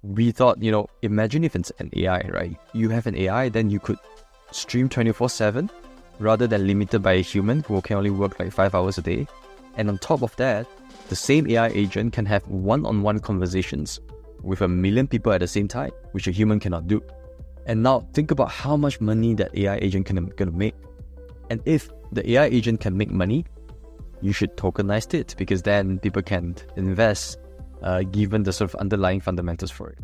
we thought, imagine if it's an AI, right? You have an AI, then you could stream 24/7 rather than limited by a human who can only work like 5 hours a day. And on top of that, the same AI agent can have one-on-one conversations with 1 million people at the same time, which a human cannot do. And now think about how much money that AI agent gonna make. And if the AI agent can make money, you should tokenize it, because then people can invest given the sort of underlying fundamentals for it.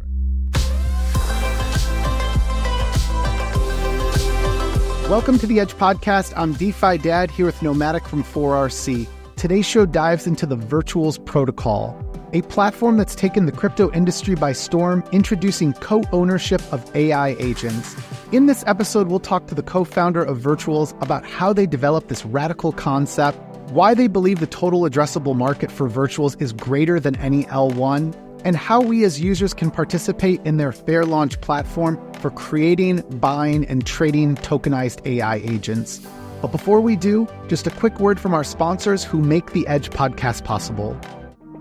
Welcome to the Edge Podcast. I'm DeFi Dad here with Nomadic from 4RC. Today's show dives into the Virtuals protocol, a platform that's taken the crypto industry by storm, introducing co-ownership of AI agents. In this episode, we'll talk to the co-founder of Virtuals about how they developed this radical concept, why they believe the total addressable market for Virtuals is greater than any L1, and how we as users can participate in their fair launch platform for creating, buying, and trading tokenized AI agents. But before we do, just a quick word from our sponsors who make the Edge Podcast possible.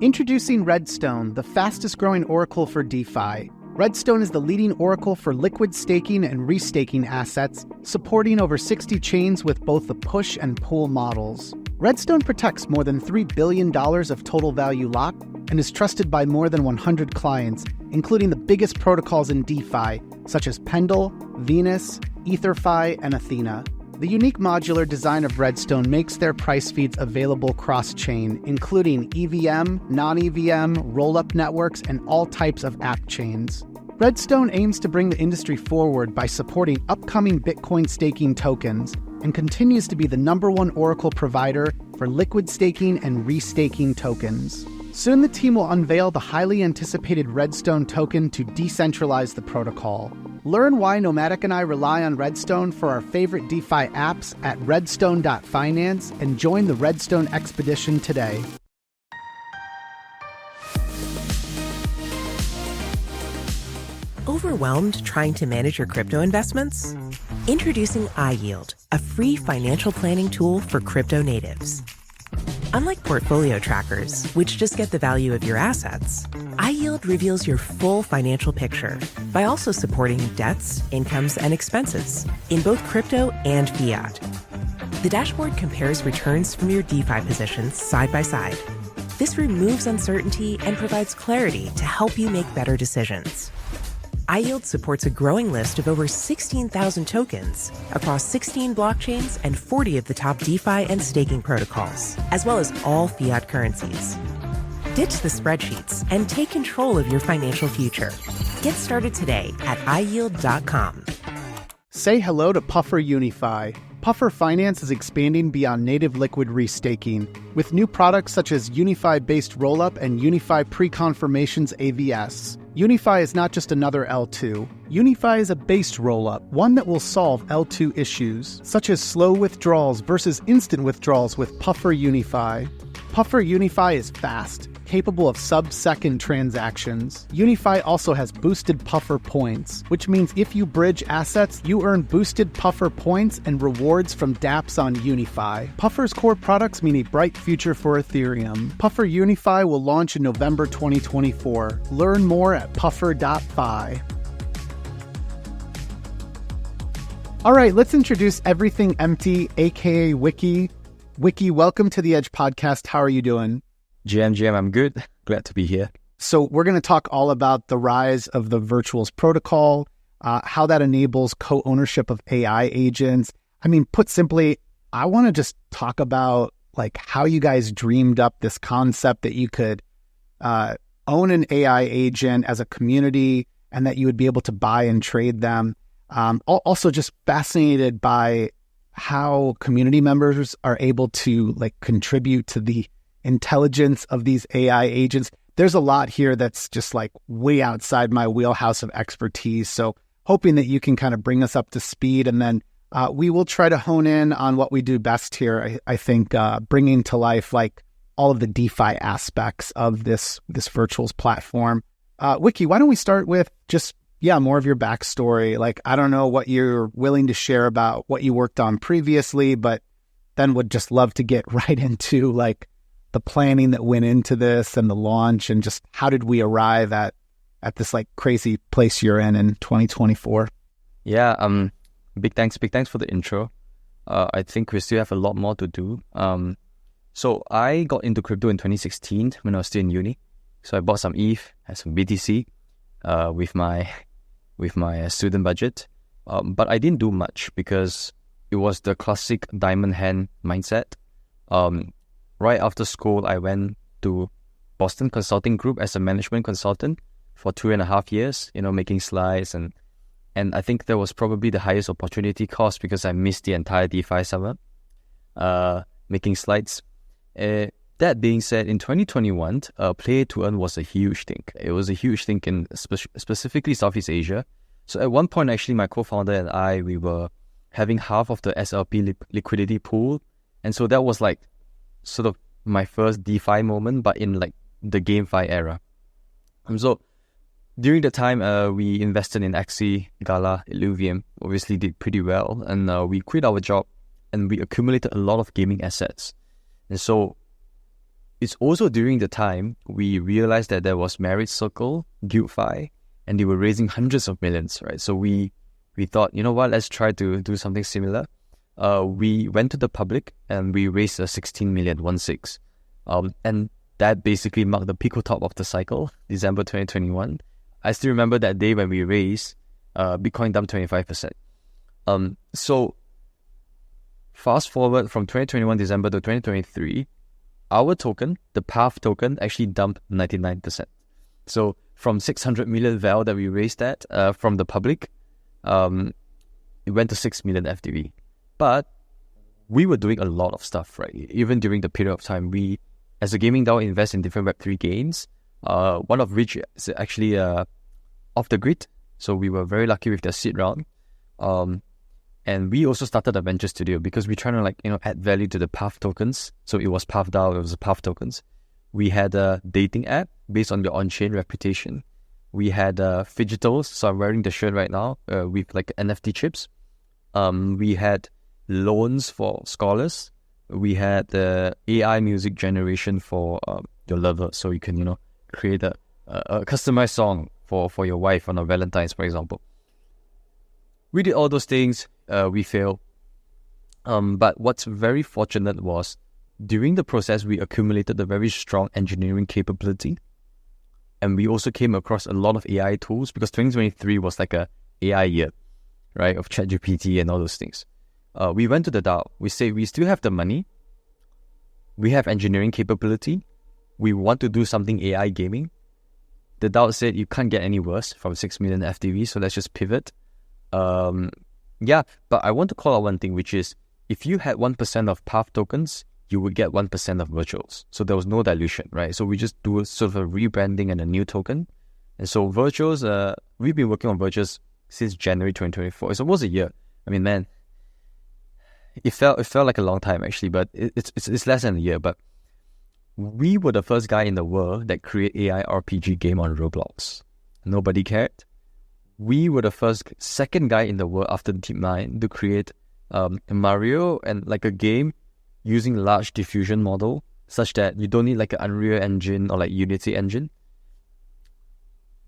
Introducing REDSTONE, the fastest growing oracle for DeFi. REDSTONE is the leading oracle for liquid staking and restaking assets, supporting over 60 chains with both the push and pull models. REDSTONE protects more than $3 billion of total value locked and is trusted by more than 100 clients, including the biggest protocols in DeFi, such as Pendle, Venus, EtherFi, and Athena. The unique modular design of REDSTONE makes their price feeds available cross-chain, including EVM, non-EVM, rollup networks, and all types of app chains. REDSTONE aims to bring the industry forward by supporting upcoming Bitcoin staking tokens and continues to be the #1 oracle provider for liquid staking and restaking tokens. Soon the team will unveil the highly anticipated REDSTONE token to decentralize the protocol. Learn why Nomadic and I rely on REDSTONE for our favorite DeFi apps at redstone.finance and join the REDSTONE expedition today. Overwhelmed trying to manage your crypto investments? Introducing iYIELD, a free financial planning tool for crypto natives. Unlike portfolio trackers, which just get the value of your assets, iYIELD reveals your full financial picture by also supporting debts, incomes, and expenses in both crypto and fiat. The dashboard compares returns from your DeFi positions side by side. This removes uncertainty and provides clarity to help you make better decisions. iYIELD supports a growing list of over 16,000 tokens across 16 blockchains and 40 of the top DeFi and staking protocols, as well as all fiat currencies. Ditch the spreadsheets and take control of your financial future. Get started today at iYIELD.com. Say hello to Puffer UNIFI. Puffer Finance is expanding beyond native liquid restaking with new products such as UNIFI-based ROLLUP and UNIFI pre-confirmations AVS. UNIFI is not just another L2. UNIFI is a based rollup, one that will solve L2 issues, such as slow withdrawals versus instant withdrawals with Puffer UNIFI. Puffer UNIFI is fast, capable of sub-second transactions. UNIFI also has boosted Puffer points, which means if you bridge assets, you earn boosted Puffer points and rewards from dApps on UNIFI. Puffer's core products mean a bright future for Ethereum. Puffer UNIFI will launch in November 2024. Learn more at puffer.fi. All right, let's introduce everythingempty, aka Weekee. Weekee, welcome to the Edge Podcast. How are you doing? GM, I'm good. Glad to be here. So we're going to talk all about the rise of the Virtuals protocol, how that enables co-ownership of AI agents. I mean, put simply, I want to just talk about like how you guys dreamed up this concept that you could own an AI agent as a community and that you would be able to buy and trade them. Also just fascinated by how community members are able to like contribute to the intelligence of these AI agents. There's a lot here that's just like way outside my wheelhouse of expertise. So hoping that you can kind of bring us up to speed, and then we will try to hone in on what we do best here. I think bringing to life like all of the DeFi aspects of this Virtuals platform. Weekee, why don't we start with just more of your backstory. Like, I don't know what you're willing to share about what you worked on previously, but then would just love to get right into like the planning that went into this and the launch and just how did we arrive at at this like crazy place you're in 2024. Yeah, big thanks for the intro. I think we still have a lot more to do. So I got into crypto in 2016 when I was still in uni. So I bought some ETH, had some BTC, with my student budget. But I didn't do much because it was the classic diamond hand mindset. Right after school, I went to Boston Consulting Group as a management consultant for 2.5 years, making slides. And I think that was probably the highest opportunity cost because I missed the entire DeFi summer, making slides. That being said, in 2021, play to earn was a huge thing. It was a huge thing in specifically Southeast Asia. So at one point, actually, my co-founder and I, we were having half of the SLP liquidity pool. And so that was like sort of my first DeFi moment, but in like the GameFi era. So during the time, we invested in Axie, Gala, Illuvium, obviously did pretty well. And we quit our job and we accumulated a lot of gaming assets. And so it's also during the time we realized that there was Merit Circle, GuildFi, and they were raising hundreds of millions, right? So we thought, you know what, let's try to do something similar. We went to the public and we raised 16 million, 1.6. And that basically marked the pico top of the cycle, December 2021. I still remember that day when we raised, Bitcoin dumped 25%. So fast forward from 2021 December to 2023, our token, the PATH token, actually dumped 99%. So from 600 million VAL that we raised from the public, it went to 6 million FDV. But we were doing a lot of stuff, right? Even during the period of time, we, as a gaming DAO, invest in different Web3 games, one of which is actually off the grid. So we were very lucky with the seed round. And we also started a venture studio because we're trying to add value to the PATH tokens. So it was PATH DAO, it was PATH tokens. We had a dating app based on your on-chain reputation. We had Fidgetals, so I'm wearing the shirt right now with like NFT chips. We had loans for scholars. We had the AI music generation for your lover, so you can create a customized song for your wife on a Valentine's, for example. We did all those things. We failed. But what's very fortunate was during the process, we accumulated a very strong engineering capability. And we also came across a lot of AI tools because 2023 was like a AI year, right? Of ChatGPT and all those things. We went to the DAO. We say we still have the money. We have engineering capability. We want to do something AI gaming. The DAO said you can't get any worse from 6 million FDV, so let's just pivot. Yeah, but I want to call out one thing, which is if you had 1% of PATH tokens, you would get 1% of virtuals. So there was no dilution, right? So we just do sort of a rebranding and a new token. And so virtuals, we've been working on virtuals since January 2024. It's almost a year. I mean, man, it felt like a long time actually, but it's less than a year. But we were the first guy in the world that created AI RPG game on Roblox. Nobody cared. We were the second guy in the world after DeepMind to create Mario and like a game using large diffusion model such that you don't need like an Unreal Engine or like Unity engine.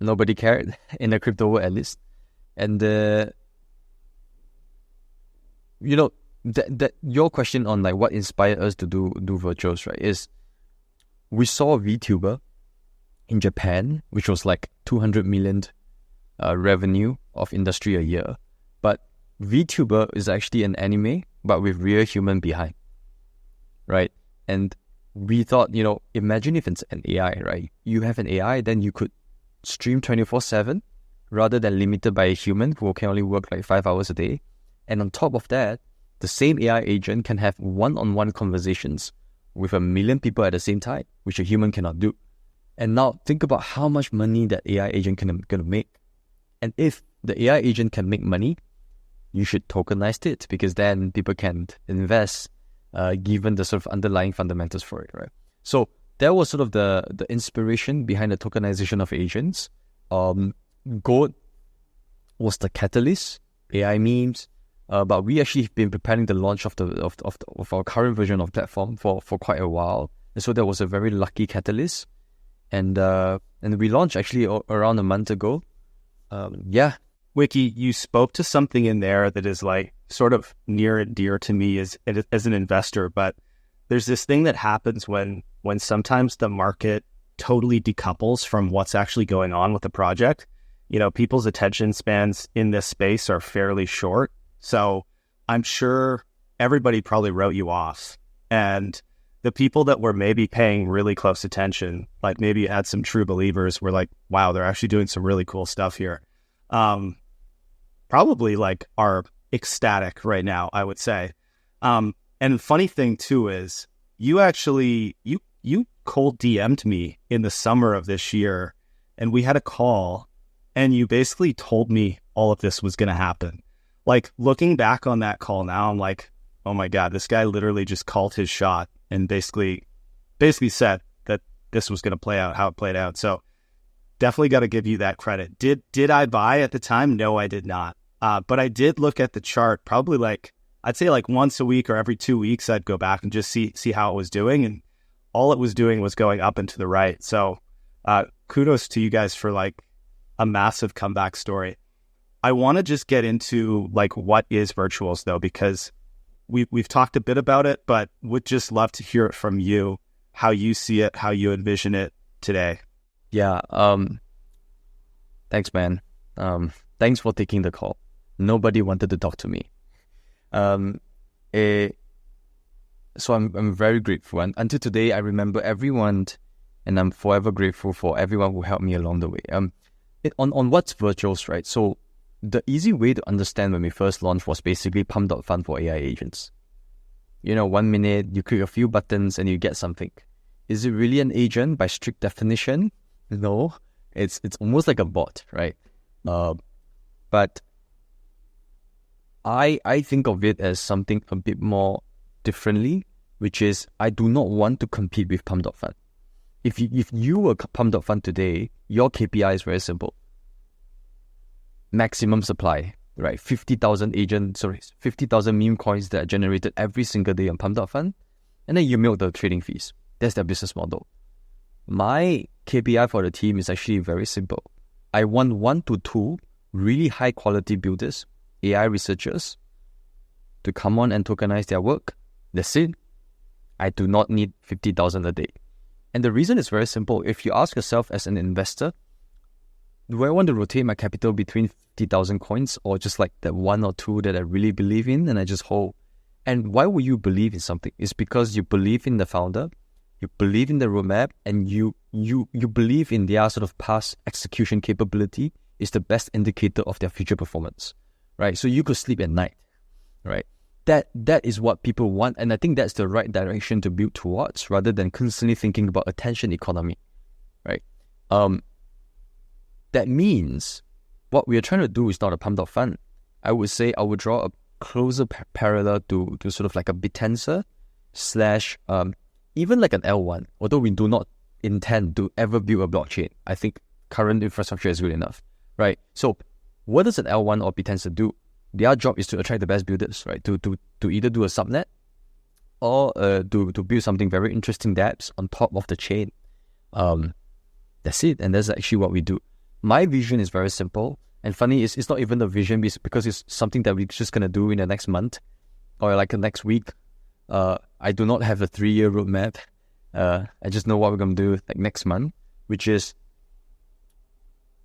Nobody cared in the crypto world at least. And that your question on like what inspired us to do virtuals, right, is we saw a VTuber in Japan, which was like 200 million revenue of industry a year. But VTuber is actually an anime, but with real human behind, right? And we thought, imagine if it's an AI, right? You have an AI, then you could stream 24/7 rather than limited by a human who can only work like 5 hours a day. And on top of that, the same AI agent can have one-on-one conversations with 1 million people at the same time, which a human cannot do. And now think about how much money that AI agent can make. And if the AI agent can make money, you should tokenize it because then people can invest given the sort of underlying fundamentals for it, right? So that was sort of the inspiration behind the tokenization of agents. Goat was the catalyst, AI memes, but we actually have been preparing the launch of our current version of platform for quite a while. And so that was a very lucky catalyst. and we launched actually around a month ago. Yeah. Weekee, you spoke to something in there that is like sort of near and dear to me as an investor, but there's this thing that happens when sometimes the market totally decouples from what's actually going on with the project. You know, people's attention spans in this space are fairly short. So I'm sure everybody probably wrote you off. And the people that were maybe paying really close attention, like maybe you had some true believers, were like, wow, they're actually doing some really cool stuff here. Probably like are ecstatic right now, I would say. And the funny thing too is you actually, you cold DM'd me in the summer of this year, and we had a call, and you basically told me all of this was going to happen. Like, looking back on that call now, I'm like, oh my God, this guy literally just called his shot and basically said that this was going to play out how it played out. So definitely got to give you that credit. Did I buy at the time? No, I did not. But I did look at the chart probably like, I'd say like once a week or every 2 weeks, I'd go back and just see how it was doing. And all it was doing was going up and to the right. So kudos to you guys for like a massive comeback story. I want to just get into like what is virtuals though, because we've talked a bit about it, but would just love to hear it from you, how you see it, how you envision it today. Yeah. Thanks, man. Thanks for taking the call. Nobody wanted to talk to me. So I'm very grateful. And until today, I remember everyone, and I'm forever grateful for everyone who helped me along the way. On what's virtuals, right? So the easy way to understand when we first launched was basically pump.fun for AI agents. You know, 1 minute, you click a few buttons and you get something. Is it really an agent by strict definition? No, it's almost like a bot, right? But I think of it as something a bit more differently, which is I do not want to compete with pump.fun. If you were pump.fun today, your KPI is very simple. Maximum supply, right? 50,000 meme coins that are generated every single day on pump.fun, and then you milk the trading fees. That's their business model. My KPI for the team is actually very simple. I want 1 to 2 really high quality builders, AI researchers, to come on and tokenize their work. That's it. I do not need 50,000 a day. And the reason is very simple. If you ask yourself as an investor, do I want to rotate my capital between 50,000 coins or just like that 1 or 2 that I really believe in and I just hold? And why would you believe in something? It's because you believe in the founder, you believe in the roadmap, and you believe in their sort of past execution capability is the best indicator of their future performance, right? So you could sleep at night, right? That is what people want, and I think that's the right direction to build towards rather than constantly thinking about attention economy, right? That means what we are trying to do is not a pump.fun. I would say I would draw a closer parallel to sort of like a Bitenser / even like an L1, although we do not intend to ever build a blockchain. I think current infrastructure is good enough, right? So what does an L1 or Bitenser do? Their job is to attract the best builders, right? To either do a subnet or to build something very interesting dApps on top of the chain. That's it, and that's actually what we do. My vision is very simple, and funny, it's not even a vision because it's something that we're just going to do in the next month or like the next week. I do not have a 3-year roadmap. I just know what we're going to do like next month, which is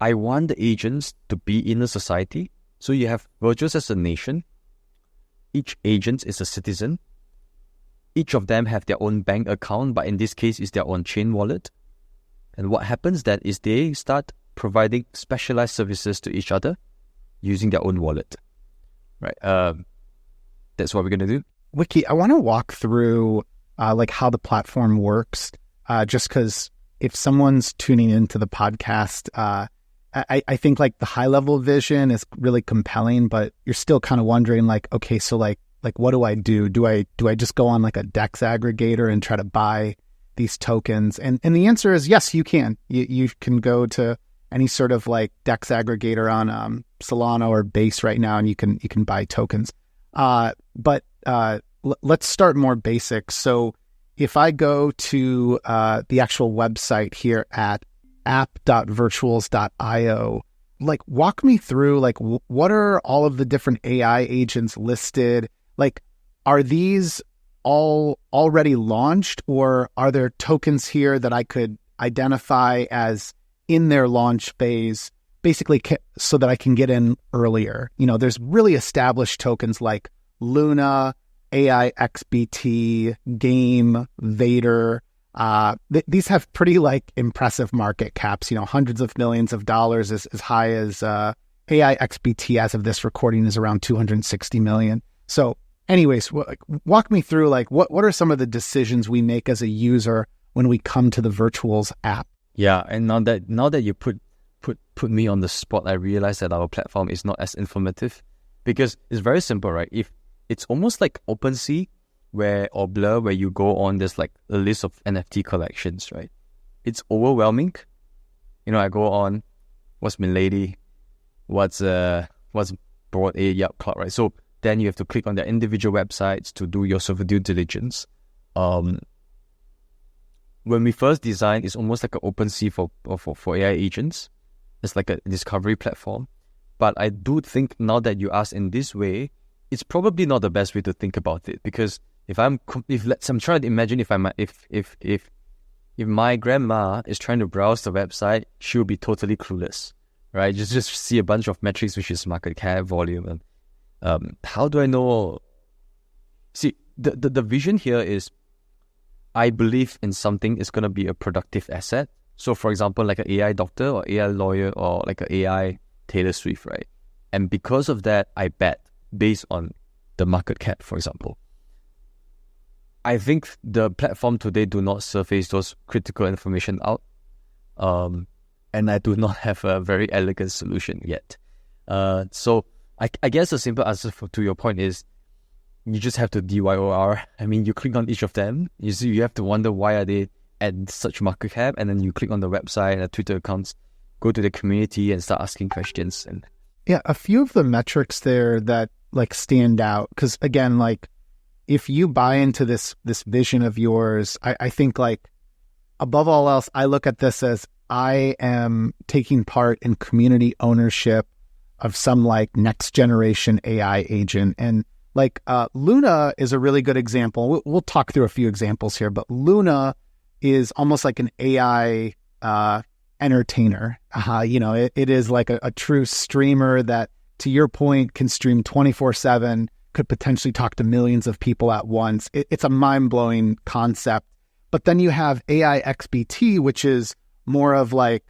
I want the agents to be in a society. So you have virtuals as a nation. Each agent is a citizen. Each of them have their own bank account, but in this case, it's their own chain wallet. And what happens then is they start providing specialized services to each other using their own wallet, right? That's what we're going to do. Weekee, I want to walk through like how the platform works, just because if someone's tuning into the podcast, I think like the high level vision is really compelling, but you're still kind of wondering like, okay, so like what do I do? Do I just go on like a DEX aggregator and try to buy these tokens? And the answer is yes, you can. You can go to any sort of like DEX aggregator on Solana or Base right now, and you can buy tokens. But let's start more basic. So if I go to the actual website here at app.virtuals.io, like walk me through like what are all of the different AI agents listed? Like, are these all already launched, or are there tokens here that I could identify as in their launch phase, basically so that I can get in earlier? You know, there's really established tokens like Luna, aixbt, Game, Vader. These have pretty like impressive market caps, you know, hundreds of millions of dollars, as high as aixbt as of this recording is around 260 million. So anyways, walk me through like what are some of the decisions we make as a user when we come to the Virtuals app? Yeah, and now that you put me on the spot, I realize that our platform is not as informative, because it's very simple, right? If it's almost like OpenSea or Blur, where you go on, there's like a list of NFT collections, right? It's overwhelming. You know, I go on, what's Milady, what's Broad A Yacht Club, right? So then you have to click on their individual websites to do your sort of due diligence. When we first designed, it's almost like an OpenSea for AI agents. It's like a discovery platform. But I do think now that you ask in this way, it's probably not the best way to think about it, because I'm trying to imagine if my grandma is trying to browse the website, she'll be totally clueless, right? Just see a bunch of metrics, which is market cap, volume, and how do I know? See, the vision here is, I believe in something is going to be a productive asset. So, for example, like an AI doctor or AI lawyer or like an AI Taylor Swift, right? And because of that, I bet based on the market cap, for example. I think the platform today do not surface those critical information out. And I do not have a very elegant solution yet. So I guess the simple answer to your point is, you just have to DYOR. I mean, you click on each of them. You have to wonder, why are they at such market cap? And then you click on the website and Twitter accounts, go to the community and start asking questions. And yeah, a few of the metrics there that like stand out, because again, like if you buy into this vision of yours, I think like above all else, I look at this as I am taking part in community ownership of some like next generation AI agent. And like Luna is a really good example. We'll talk through a few examples here, but Luna is almost like an AI entertainer. You know, it is like a true streamer that, to your point, can stream 24/7, could potentially talk to millions of people at once. It's a mind-blowing concept. But then you have aixbt, which is more of like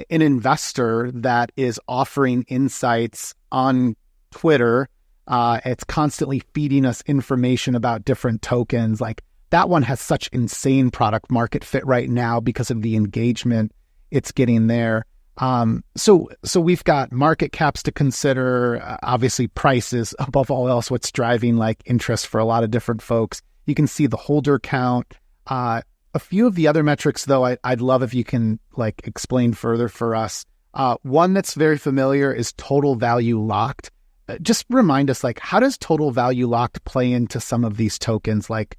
an investor that is offering insights on Twitter. It's constantly feeding us information about different tokens. Like that one has such insane product market fit right now because of the engagement it's getting there. So we've got market caps to consider, obviously prices above all else, what's driving like interest for a lot of different folks. You can see the holder count. A few of the other metrics though, I'd love if you can like explain further for us. One that's very familiar is total value locked. Just remind us, like, how does total value locked play into some of these tokens? Like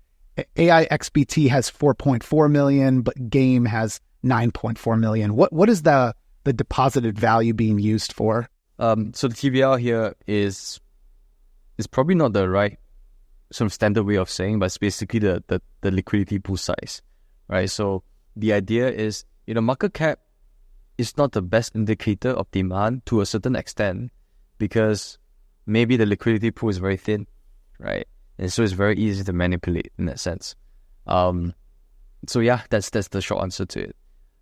aixbt has 4.4 million, but Game has 9.4 million. What is the deposited value being used for? So the TVL here is probably not the right sort of standard way of saying, but it's basically the liquidity pool size, right? So the idea is, you know, market cap is not the best indicator of demand to a certain extent, because maybe the liquidity pool is very thin, right? And so it's very easy to manipulate in that sense. So yeah, that's the short answer to it.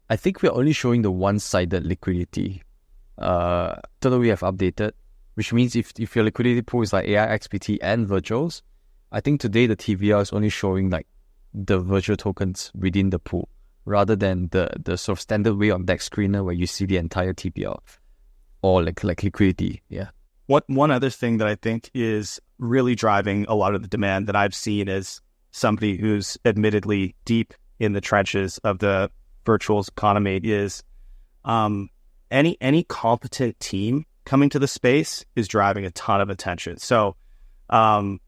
I think we're only showing the one-sided liquidity. Total we have updated, which means if your liquidity pool is like aixbt and virtuals, I think today the TVL is only showing like the virtual tokens within the pool, rather than the sort of standard way on Dex Screener where you see the entire TVL or like liquidity. Yeah. One other thing that I think is really driving a lot of the demand that I've seen as somebody who's admittedly deep in the trenches of the virtuals economy is any competent team coming to the space is driving a ton of attention. So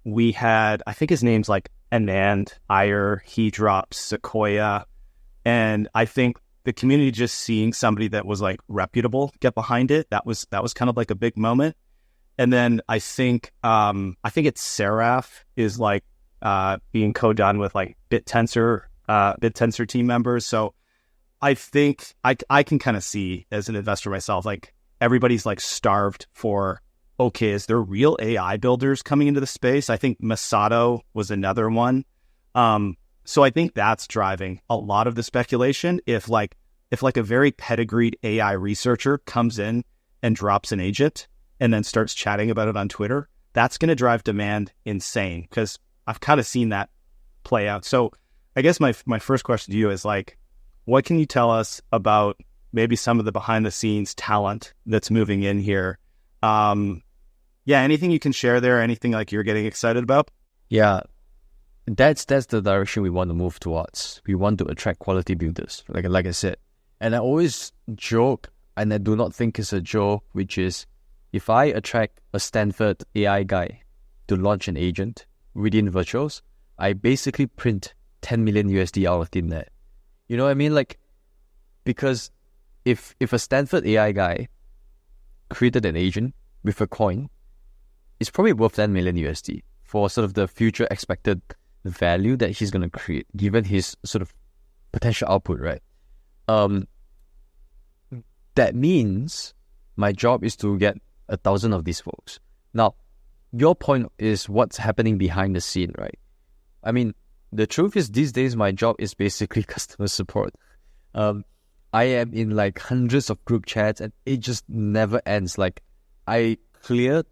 we had, I think his name's like Anand Iyer, he dropped Sequoia. And I think the community just seeing somebody that was like reputable get behind it, that was kind of like a big moment. And then I think it's Seraph is like being co-done with like BitTensor team members. So I think I can kind of see as an investor myself, like everybody's like starved for, okay, is there real AI builders coming into the space? I think Masato was another one. So I think that's driving a lot of the speculation. If a very pedigreed AI researcher comes in and drops an agent and then starts chatting about it on Twitter, that's going to drive demand insane, because I've kind of seen that play out. So I guess my first question to you is like, what can you tell us about maybe some of the behind the scenes talent that's moving in here? Anything you can share there, anything like you're getting excited about? Yeah, that's the direction we want to move towards. We want to attract quality builders, like I said. And I always joke, and I do not think it's a joke, which is if I attract a Stanford AI guy to launch an agent within Virtuals, I basically print 10 million USD out of thin air. You know what I mean? Like, because if a Stanford AI guy created an agent with a coin, it's probably worth 10 million USD for sort of the future expected value that he's going to create, given his sort of potential output, right? That means my job is to get 1,000 of these folks. Now, your point is what's happening behind the scene, right? I mean, the truth is these days my job is basically customer support. I am in like hundreds of group chats and it just never ends. Like I clear,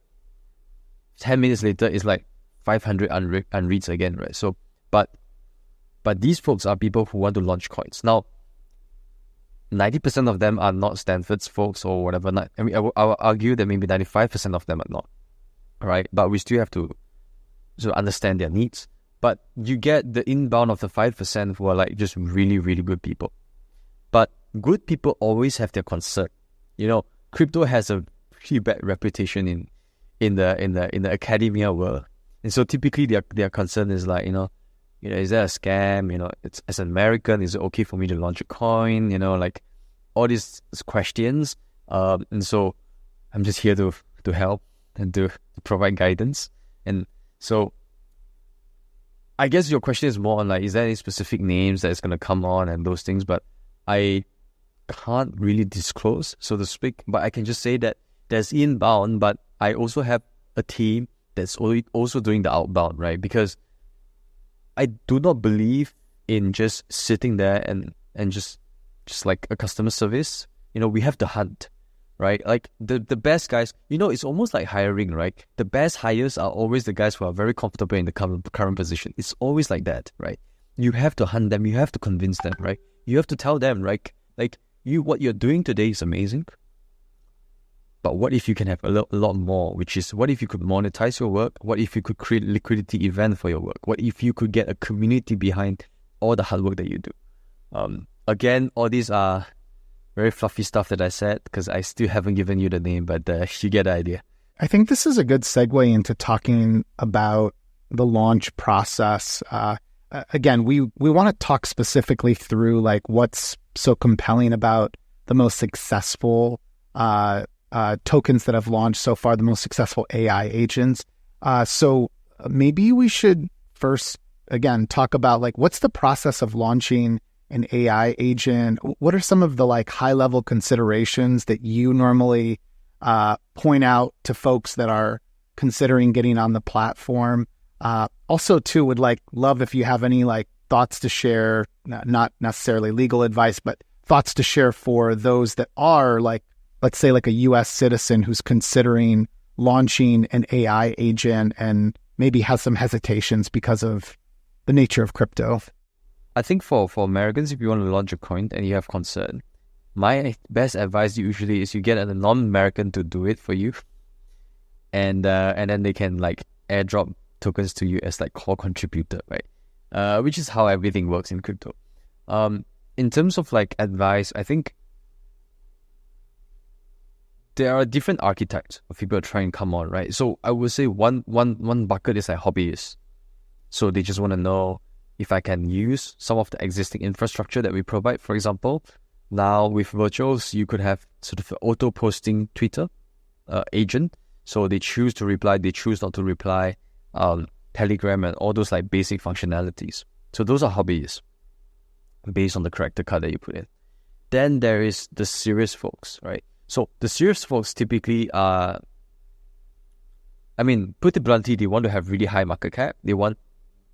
10 minutes later it's like 500 unreads again, right? So, but these folks are people who want to launch coins. Now, 90% of them are not Stanford's folks or whatever. I mean, I will argue that maybe 95% of them are not, right? But we still have to sort of understand their needs. But you get the inbound of the 5% who are like just really, really good people. But good people always have their concern. You know, crypto has a pretty bad reputation in the academia world, and so typically their concern is like, you know, is there a scam? You know, it's as an American, is it okay for me to launch a coin? You know, like all these questions. And so I'm just here to help and to provide guidance. And so I guess your question is more on like, is there any specific names that's going to come on and those things? But I can't really disclose, so to speak. But I can just say that there's inbound, but I also have a team that's also doing the outbound, right? Because I do not believe in just sitting there and just like a customer service. You know, we have to hunt, right? Like the best guys, you know, it's almost like hiring, right? The best hires are always the guys who are very comfortable in the current position. It's always like that, right? You have to hunt them. You have to convince them, right? You have to tell them, right? Like what you're doing today is amazing. But what if you can have a lot more, which is what if you could monetize your work? What if you could create a liquidity event for your work? What if you could get a community behind all the hard work that you do? Again, all these are very fluffy stuff that I said because I still haven't given you the name, but you get the idea. I think this is a good segue into talking about the launch process. Again, we want to talk specifically through like what's so compelling about the most successful tokens that have launched so far, the most successful AI agents. So maybe we should first, again, talk about like what's the process of launching an AI agent? What are some of the like high level considerations that you normally point out to folks that are considering getting on the platform? Also too, would like love if you have any like thoughts to share, not necessarily legal advice, but thoughts to share for those that are like, let's say like a US citizen who's considering launching an AI agent and maybe has some hesitations because of the nature of crypto. I think for Americans, if you want to launch a coin and you have concern, my best advice usually is you get a non-American to do it for you. And then they can like airdrop tokens to you as like core contributor, right? Which is how everything works in crypto. In terms of like advice, I think there are different archetypes of people trying to come on, right? So I would say one bucket is like hobbyists. So they just want to know if I can use some of the existing infrastructure that we provide. For example, now with virtuals, you could have sort of an auto-posting Twitter agent. So they choose to reply, they choose not to reply, Telegram and all those like basic functionalities. So those are hobbies based on the character card that you put in. Then there is the serious folks, right? So the serious folks typically are, I mean, put it bluntly, they want to have really high market cap. They want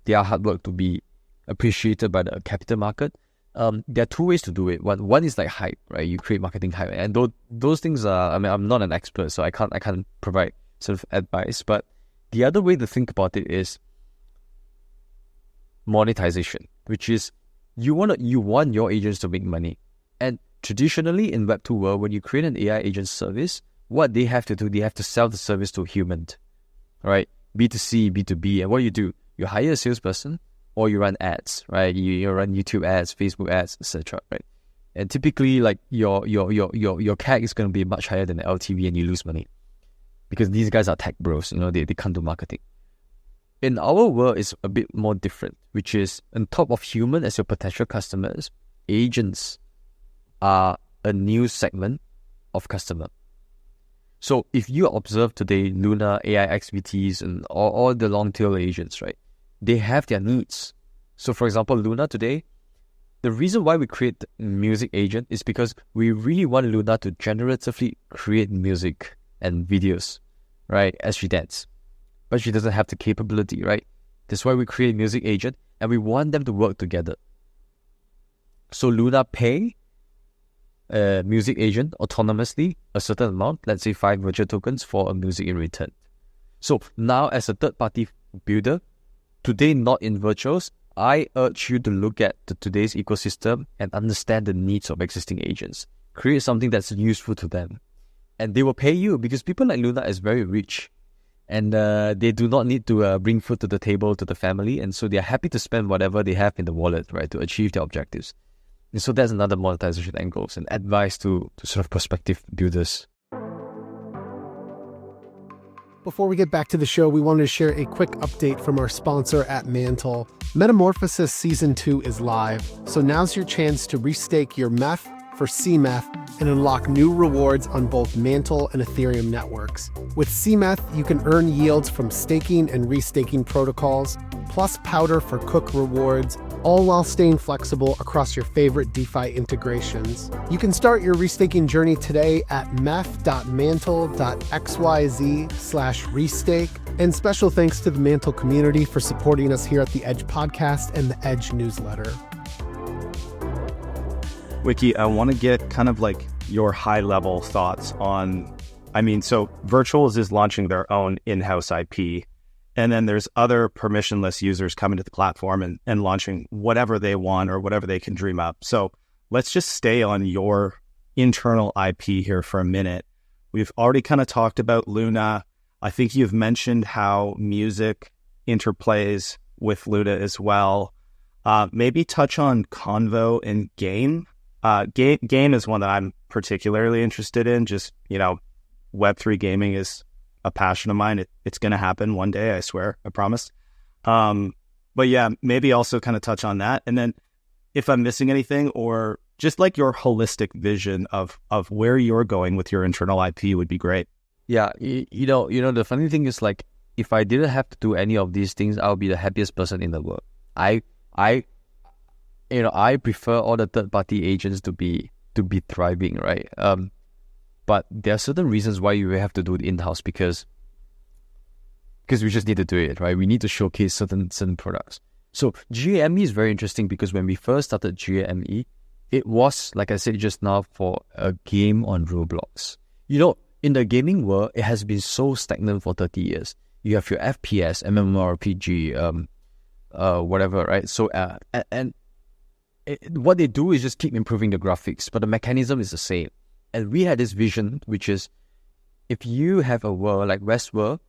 their hard work to be appreciated by the capital market. There are two ways to do it. One is like hype, right? You create marketing hype, and those things are. I mean, I'm not an expert, so I can't provide sort of advice. But the other way to think about it is monetization, which is you want your agents to make money. And traditionally in Web2 world, when you create an AI agent service, what they have to do, they have to sell the service to a human, right? B2C, B2B, and what do? You hire a salesperson, or you run ads, right? You run YouTube ads, Facebook ads, etc., right? And typically, like your CAC is going to be much higher than the LTV, and you lose money because these guys are tech bros. They can't do marketing. In our world, it's a bit more different, which is on top of human as your potential customers, agents are a new segment of customer. So if you observe today, Luna, aixBTs, and all the long tail agents, right? They have their needs. So for example, Luna today, the reason why we create the music agent is because we really want Luna to generatively create music and videos, right? As she dance. But she doesn't have the capability, right? That's why we create a music agent, and we want them to work together. So Luna pay a music agent autonomously a certain amount, let's say 5 virtual tokens for a music in return. So now as a third-party builder, today not in virtuals, I urge you to look at today's ecosystem and understand the needs of existing agents. Create something that's useful to them. And they will pay you because people like Luna is very rich. And they do not need to bring food to the table to the family. And so they are happy to spend whatever they have in the wallet, right, to achieve their objectives. And so that's another monetization angles and advice to sort of prospective builders. Before we get back to the show, we wanted to share a quick update from our sponsor at Mantle. Metamorphosis Season 2 is live, so now's your chance to restake your METH for CMETH and unlock new rewards on both Mantle and Ethereum networks. With CMETH, you can earn yields from staking and restaking protocols, plus powder for Cook rewards, all while staying flexible across your favorite DeFi integrations. You can start your restaking journey today at meth.mantle.xyz/restake. And special thanks to the Mantle community for supporting us here at the Edge Podcast and the Edge newsletter. Weekee, I want to get kind of like your high-level thoughts on, so Virtuals is launching their own in-house IP, and then there's other permissionless users coming to the platform and launching whatever they want or whatever they can dream up. So let's just stay on your internal IP here for a minute. We've already kind of talked about Luna. I think you've mentioned how music interplays with Luna as well. Maybe touch on Convo and Game. Game is one that I'm particularly interested in. Just, Web3 gaming is a passion of mine. It's going to happen one day, I swear, I promise. But yeah, maybe also kind of touch on that. And then if I'm missing anything, or just like your holistic vision of where you're going with your internal IP would be great. Yeah, the funny thing is, like, if I didn't have to do any of these things, I would be the happiest person in the world. I prefer all the third-party agents to be thriving, right? But there are certain reasons why you have to do it in-house because we just need to do it, right? We need to showcase certain products. So GAME is very interesting because when we first started GAME, it was, like I said just now, for a game on Roblox. In the gaming world, it has been so stagnant for 30 years. You have your FPS, MMORPG, whatever, right? So, what they do is just keep improving the graphics, but the mechanism is the same. And we had this vision, which is, if you have a world like Westworld,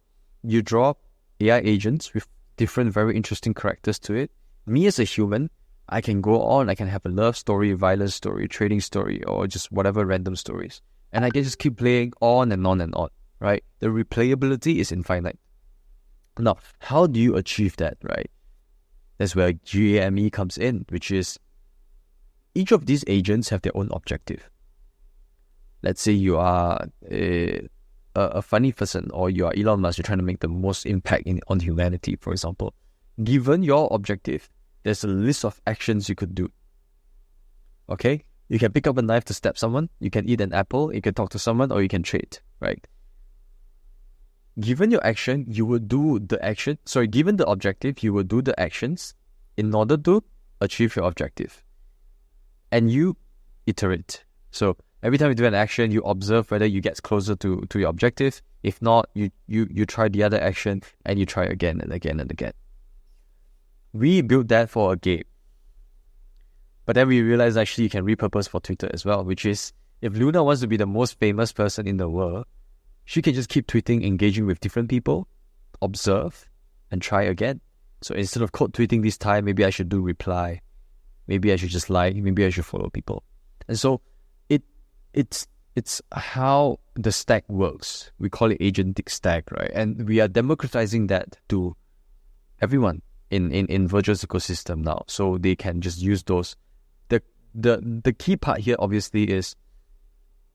you draw AI agents with different, very interesting characters to it. Me as a human, I can go on, I can have a love story, violence story, trading story, or just whatever random stories. And I can just keep playing on and on and on, right? The replayability is infinite. Now, how do you achieve that, right? That's where GAME comes in, which is each of these agents have their own objective. Let's say you are a funny person, or you are Elon Musk, you're trying to make the most impact on humanity, for example. Given your objective, there's a list of actions you could do. Okay? You can pick up a knife to stab someone, you can eat an apple, you can talk to someone, or you can trade, right? Given your action, you will do the action. Given the objective, you will do the actions in order to achieve your objective. And you iterate. So every time you do an action, you observe whether you get closer to your objective. If not, you try the other action and you try again and again and again. We built that for a game. But then we realized actually you can repurpose for Twitter as well, which is if Luna wants to be the most famous person in the world, she can just keep tweeting, engaging with different people, observe, and try again. So instead of code tweeting this time, maybe I should do reply. Maybe I should just like, maybe I should follow people. And so it's how the stack works. We call it agentic stack, right? And we are democratizing that to everyone in Virtual's ecosystem now. So they can just use those. The key part here obviously is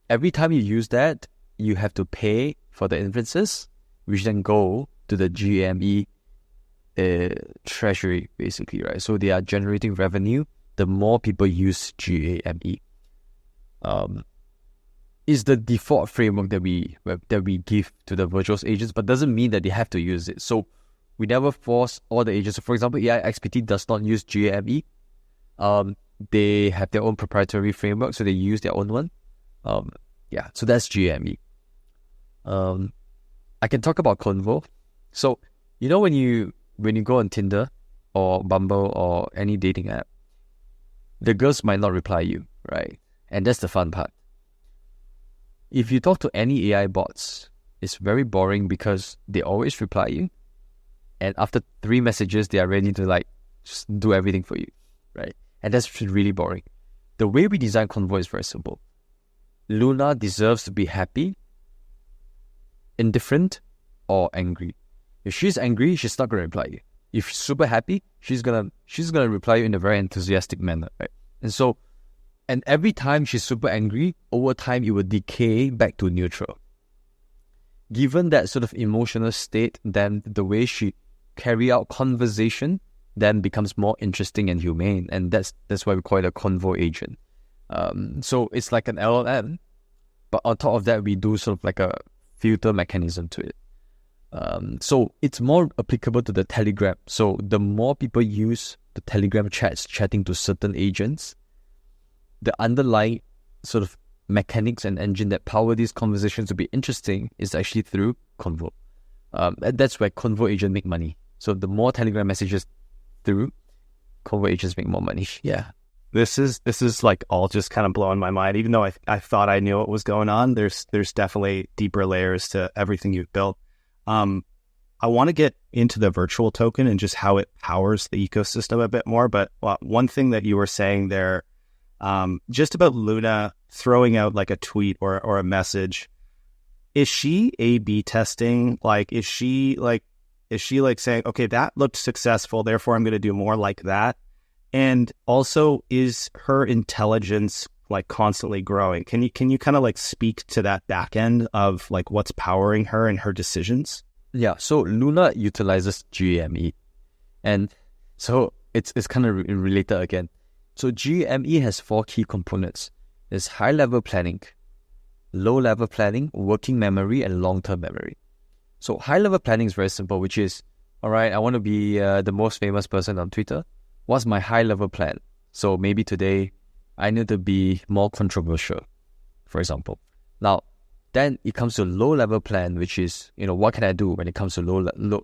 every time you use that, you have to pay for the inferences, which then go to the GME treasury, basically, right? So they are generating revenue the more people use GAME. Is the default framework that we give to the virtual agents, but doesn't mean that they have to use it. So we never force all the agents. So for example, aixbt does not use GAME. They have their own proprietary framework, so they use their own one. So that's GAME. I can talk about Convo. So when you go on Tinder or Bumble or any dating app, the girls might not reply you, right? And that's the fun part. If you talk to any AI bots, it's very boring because they always reply you, and after 3 messages, they are ready to just do everything for you, right? And that's really boring. The way we design Convo is very simple. Luna deserves to be happy, indifferent, or angry. If she's angry, she's not going to reply you. If she's super happy, she's gonna reply you in a very enthusiastic manner, right? And every time she's super angry, over time it will decay back to neutral. Given that sort of emotional state, then the way she carry out conversation then becomes more interesting and humane, and that's why we call it a Convo agent. So it's like an LLM, but on top of that, we do sort of like a filter mechanism to it. So it's more applicable to the Telegram. So the more people use the Telegram chats, chatting to certain agents, the underlying sort of mechanics and engine that power these conversations to be interesting is actually through Convo. And that's where Convo agents make money. So the more Telegram messages through, Convo agents make more money. Yeah. This is like all just kind of blowing my mind. Even though I thought I knew what was going on, there's definitely deeper layers to everything you've built. I want to get into the virtual token and just how it powers the ecosystem a bit more. But one thing that you were saying there, just about Luna throwing out like a tweet or a message, is she A/B testing? Is she saying, okay, that looked successful, therefore I'm going to do more like that? And also, is her intelligence constantly growing? Can you kind of speak to that back end of what's powering her and her decisions? Yeah, so Luna utilizes GAME, and so it's kind of related again. So GAME has 4 key components. There's high-level planning, low-level planning, working memory, and long-term memory. So high-level planning is very simple, which is, all right, I want to be the most famous person on Twitter. What's my high-level plan? So maybe today I need to be more controversial, for example. Now, then it comes to low-level plan, which is, what can I do when it comes to low?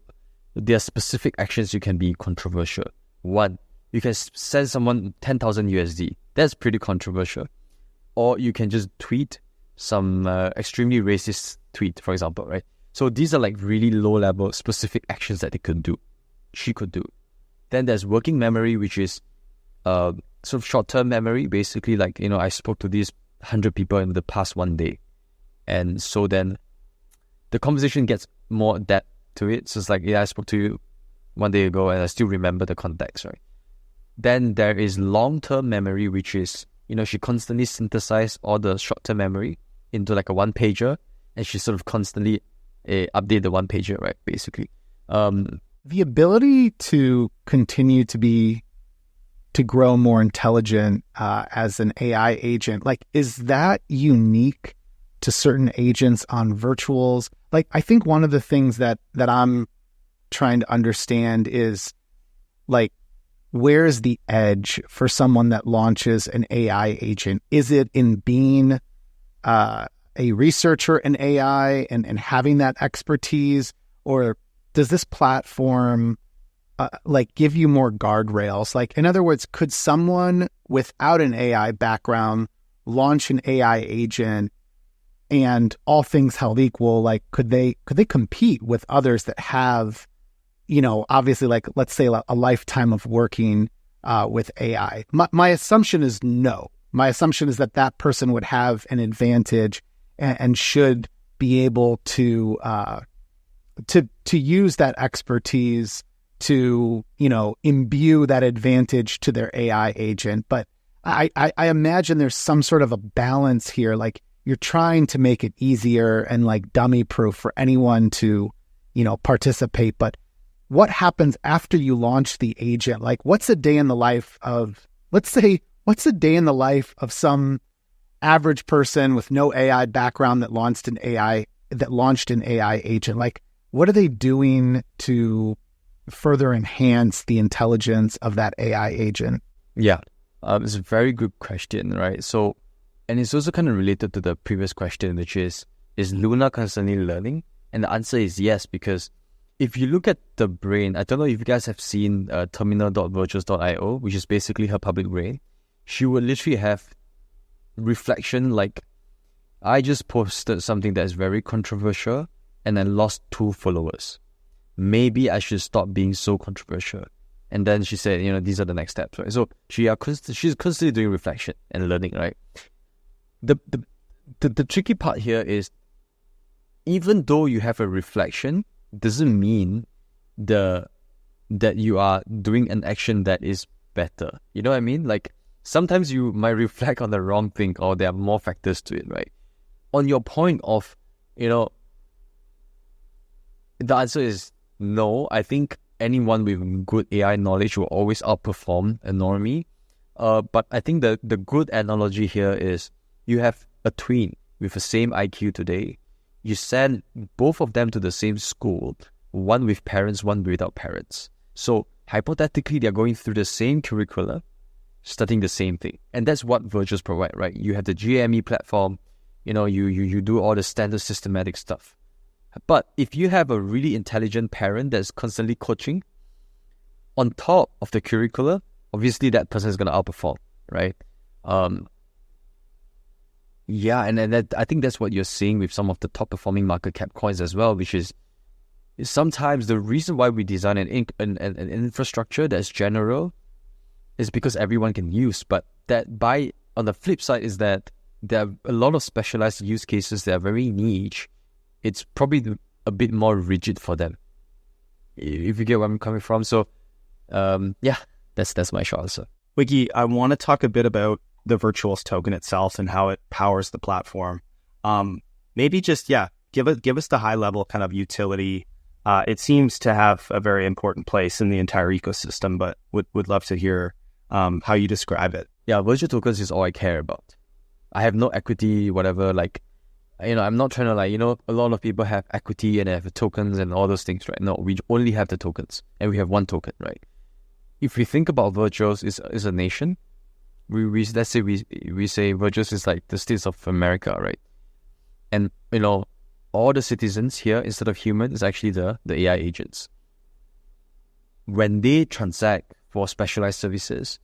There are specific actions you can be controversial. 1, you can send someone 10,000 USD. That's pretty controversial. Or you can just tweet some extremely racist tweet, for example, right? So these are really low-level specific actions that she could do. Then there's working memory, which is sort of short-term memory. Basically, I spoke to these 100 people in the past 1 day. And so then the conversation gets more depth to it. So it's I spoke to you one day ago, and I still remember the context, right? Then there is long-term memory, which is, she constantly synthesizes all the short-term memory into like a one-pager, and she sort of constantly update the one-pager, right, basically. The ability to continue to grow more intelligent as an AI agent, like, is that unique to certain agents on virtuals? Like, I think one of the things that I'm trying to understand is, like, where is the edge for someone that launches an AI agent? Is it in being a researcher in AI and having that expertise, or does this platform like give you more guardrails? Like, in other words, could someone without an AI background launch an AI agent, and all things held equal, like, could they compete with others that have, obviously, like, let's say a lifetime of working with AI? My assumption is no. My assumption is that person would have an advantage and should be able to use that expertise to, imbue that advantage to their AI agent. But I imagine there's some sort of a balance here. Like, you're trying to make it easier and like dummy proof for anyone to, participate. But what happens after you launch the agent? Like, what's a day in the life of, what's a day in the life of some average person with no AI background that launched an AI agent? Like, what are they doing to further enhance the intelligence of that AI agent? Yeah, it's a very good question, right? So, and it's also kind of related to the previous question, which is Luna constantly learning? And the answer is yes, because if you look at the brain, I don't know if you guys have seen terminal.virtuals.io, which is basically her public brain. She will literally have reflection, like, I just posted something that is very controversial and I lost 2 followers. Maybe I should stop being so controversial. And then she said, these are the next steps, right? So she's constantly doing reflection and learning, right? The tricky part here is, even though you have a reflection, doesn't mean that you are doing an action that is better. You know what I mean? Like, sometimes you might reflect on the wrong thing, or there are more factors to it, right? On your point of, the answer is no. I think anyone with good AI knowledge will always outperform a normie. But I think the good analogy here is, you have a twin with the same IQ today. You send both of them to the same school, one with parents, one without parents. So hypothetically, they're going through the same curricula, studying the same thing. And that's what virtuals provide, right? You have the GME platform, you do all the standard systematic stuff. But if you have a really intelligent parent that's constantly coaching, on top of the curricula, obviously that person is going to outperform, right? Yeah, and I think that's what you're seeing with some of the top performing market cap coins as well, which is sometimes the reason why we design an infrastructure that's general is because everyone can use. But on the flip side is that there are a lot of specialized use cases that are very niche. It's probably a bit more rigid for them, if you get where I'm coming from. So, that's my short answer. Weekee, I want to talk a bit about the Virtuals token itself and how it powers the platform. Maybe just, give us the high level kind of utility. It seems to have a very important place in the entire ecosystem, but would love to hear how you describe it. Yeah, virtual tokens is all I care about. I have no equity, whatever, like, I'm not trying to a lot of people have equity and they have tokens and all those things, right? No, we only have the tokens and we have one token, right? If we think about virtuals is a nation, let's say we say virtuals is like the States of America, right? And, all the citizens here, instead of human, is actually the AI agents. When they transact for specialized services,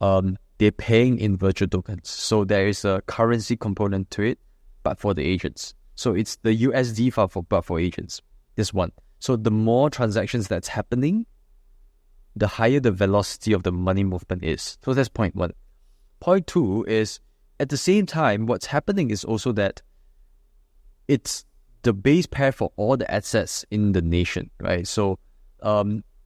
they're paying in virtual tokens. So there is a currency component to it, but for the agents. So it's the USD but for agents. This one. So the more transactions that's happening, the higher the velocity of the money movement is. So that's point 1. Point 2 is, at the same time, what's happening is also that it's the base pair for all the assets in the nation, right? So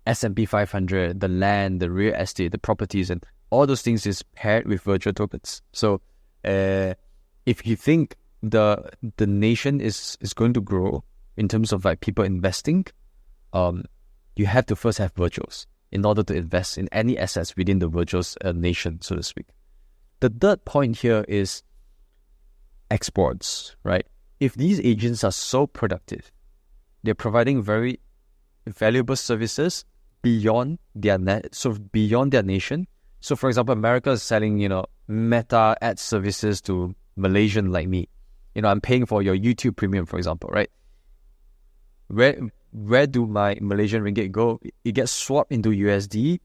S&P 500, the land, the real estate, the properties, and all those things is paired with virtual tokens. So if you think the nation is going to grow in terms of like people investing, you have to first have virtuals in order to invest in any assets within the virtuals nation, so to speak. The third point here is exports, right? If these agents are so productive, they're providing very valuable services beyond their beyond their nation. So, for example, America is selling, Meta ad services to Malaysian like me. I'm paying for your YouTube Premium, for example, right? Where do my Malaysian ringgit go? It gets swapped into USD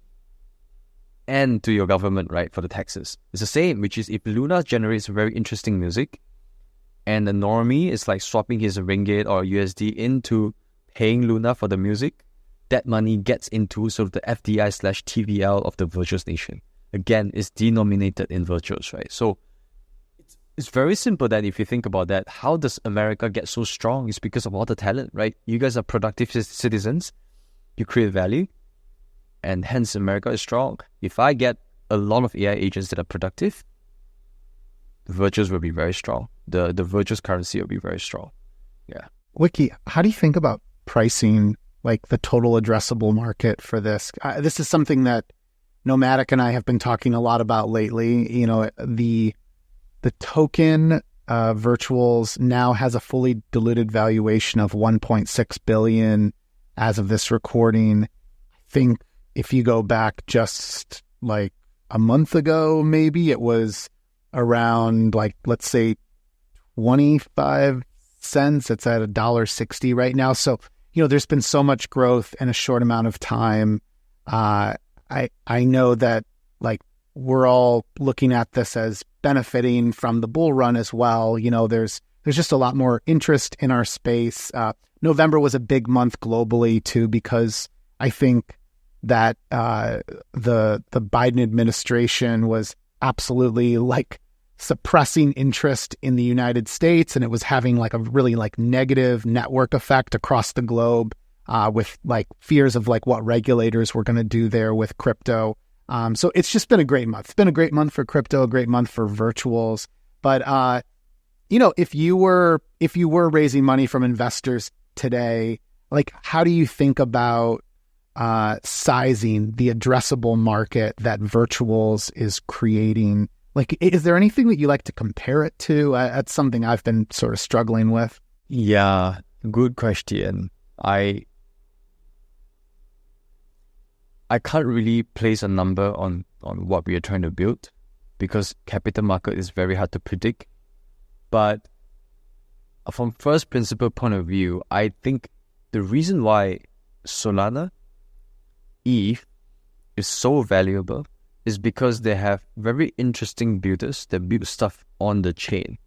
and to your government, right, for the taxes. It's the same, which is if Luna generates very interesting music and the normie is like swapping his ringgit or USD into paying Luna for the music, that money gets into sort of the FDI/TVL of the virtuals nation. Again, it's denominated in virtuals, right? So it's very simple that if you think about that, how does America get so strong? It's because of all the talent, right? You guys are productive citizens, you create value, and hence America is strong. If I get a lot of AI agents that are productive, the virtuals will be very strong. The virtuals currency will be very strong. Yeah. Weekee, how do you think about pricing, like the total addressable market for this? This is something that Nomadic and I have been talking a lot about lately. The token virtuals now has a fully diluted valuation of 1.6 billion as of this recording. I think if you go back just like a month ago, maybe it was around like, let's say 25 cents. It's at $1.60 right now. So, there's been so much growth in a short amount of time. I know that like we're all looking at this as benefiting from the bull run as well. There's just a lot more interest in our space. November was a big month globally too, because I think that the Biden administration was absolutely like suppressing interest in the United States, and it was having like a really like negative network effect across the globe with like fears of like what regulators were going to do there with crypto. So it's just been a great month. It's been a great month for crypto, a great month for virtuals. But if you were raising money from investors today, like how do you think about sizing the addressable market that virtuals is creating? Like, is there anything that you like to compare it to? That's something I've been sort of struggling with. Yeah, good question. I can't really place a number on what we are trying to build because capital market is very hard to predict. But from first principle point of view, I think the reason why Solana, ETH, is so valuable is because they have very interesting builders that build stuff on the chain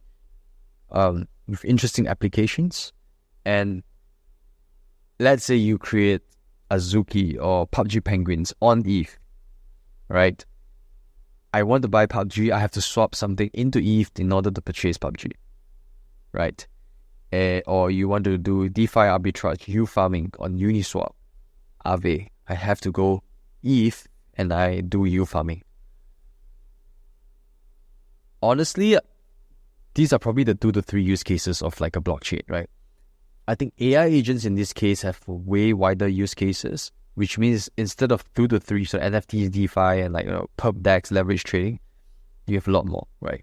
with interesting applications. And let's say you create Azuki or PUBG Penguins on ETH, right? I want to buy PUBG, I have to swap something into ETH in order to purchase PUBG, right? Or you want to do DeFi arbitrage, U farming on Uniswap, Aave, I have to go ETH and I do U farming. Honestly, these are probably the 2 to 3 use cases of like a blockchain, right? I think AI agents in this case have way wider use cases, which means instead of 2 to 3, so NFTs, DeFi, and like perp DEX, leverage trading, you have a lot more, right?